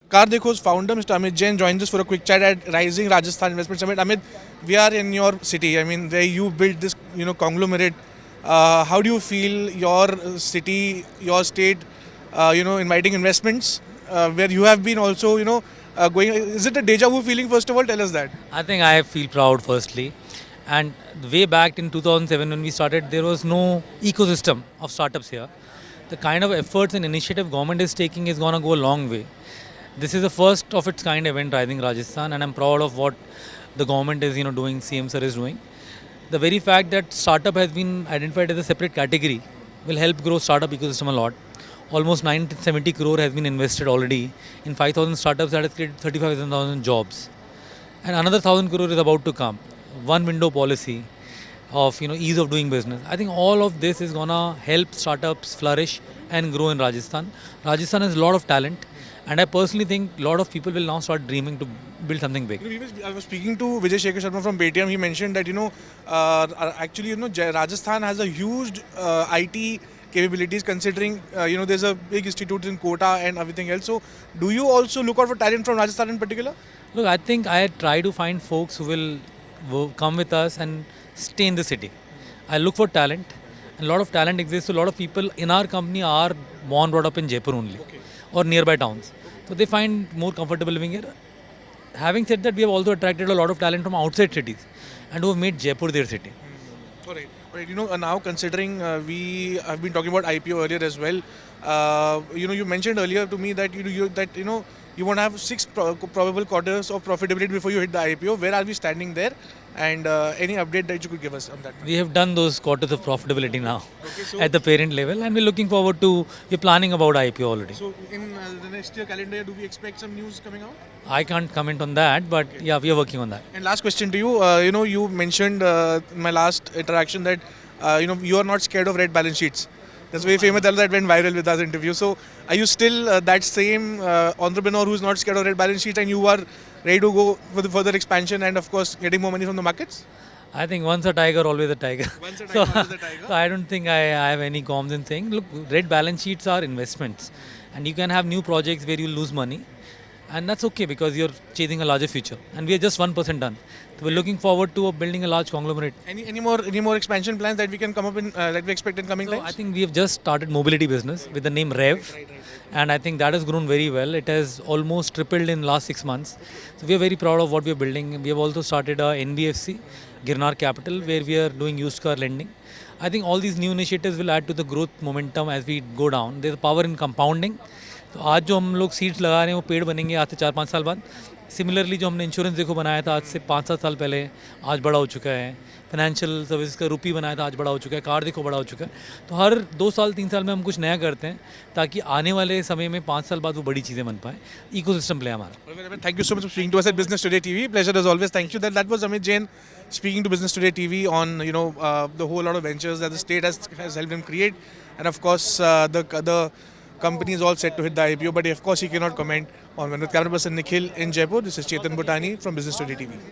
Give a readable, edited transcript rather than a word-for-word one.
Car Dekho's founder, Mr. Amit Jain, joins us for a quick chat at Rising Rajasthan Investment Summit. Amit, we are in your city. I mean, where you built this, conglomerate. How do you feel your city, your state, inviting investments, where you have been also, going? Is it a deja vu feeling? First of all, tell us that. I think I feel proud firstly. And way back in 2007 when we started, there was no ecosystem of startups here. The kind of efforts and initiative government is taking is going to go a long way. This is the first of its kind event Rising Rajasthan, and I'm proud of what the government is doing, CM sir is doing. The very fact that startup has been identified as a separate category will help grow startup ecosystem a lot. Almost 970 crore has been invested already in 5,000 startups that has created 35,000 jobs. And another 1,000 crore is about to come. One window policy of ease of doing business. I think all of this is gonna help startups flourish and grow in Rajasthan. Rajasthan has a lot of talent, and I personally think a lot of people will now start dreaming to build something big. I was speaking to Vijay Shekhar Sharma from Paytm. He mentioned that actually Rajasthan has a huge IT capabilities considering there's a big institute in Kota and everything else. So do you also look out for talent from Rajasthan in particular? Look, I think I try to find folks who will come with us and stay in the city. I look for talent, and a lot of talent exists. So a lot of people in our company are born, brought up in Jaipur only, or nearby towns. So they find more comfortable living here. Having said that, we have also attracted a lot of talent from outside cities and who have made Jaipur their city. All right. All right. Now considering we have been talking about IPO earlier as well. You mentioned earlier to me that you want to have six probable quarters of profitability before you hit the IPO. Where are we standing there? And any update that you could give us on that? We have done those quarters of profitability now at the parent level, and we're looking forward to, we're planning about IPO already. So in the next year calendar year, do we expect some news coming out? I can't comment on that, but yeah, we are working on that. And last question to you. You mentioned in my last interaction that you are not scared of red balance sheets. That's very famous. That went viral with us interview. So are you still that same entrepreneur who's not scared of red balance sheets, and you are ready to go for the further expansion and of course getting more money from the markets? I think once a tiger, always a tiger. Once a tiger, always a tiger. So I don't think I have any qualms in saying, look, red balance sheets are investments, and you can have new projects where you lose money, and that's okay because you're chasing a larger future. And we are just 1% done. So we're looking forward to building a large conglomerate. Any more expansion plans that we can come up in that we expect in coming times? I think we have just started mobility business with the name Rev, and I think that has grown very well. It has almost tripled in last 6 months. So we are very proud of what we are building. We have also started a NBFC, Girnar Capital, where we are doing used car lending. I think all these new initiatives will add to the growth momentum as we go down. There's power in compounding. तो आज जो हम लोग seeds लगा रहे हैं वो पेड़ बनेंगे आज से 4-5 साल बाद. सिमिलरली जो हमने इंश्योरेंस देखो बनाया था आज से 5-7 साल पहले, आज बड़ा हो चुका है. फाइनेंशियल सर्विस का रूपी बनाया था, आज बड़ा हो चुका है. कार देखो बड़ा हो चुका है. तो हर 2 साल 3 साल में हम कुछ नया करते हैं ताकि आने वाले समय में 5 साल बाद वो बड़ी चीज़ें बन पाए. इकोसिस्टम प्ले हमारा. Thank you so much for speaking to us at Business Today TV. Pleasure as always. Thank you. That was Amit Jain speaking to Business Today TV on the whole lot of ventures that the state has helped him create, and of course the company is all set to hit the IPO. But of course he cannot comment on when. With camera person Nikhil in Jaipur, this is Chetan Bhutani from Business Today TV.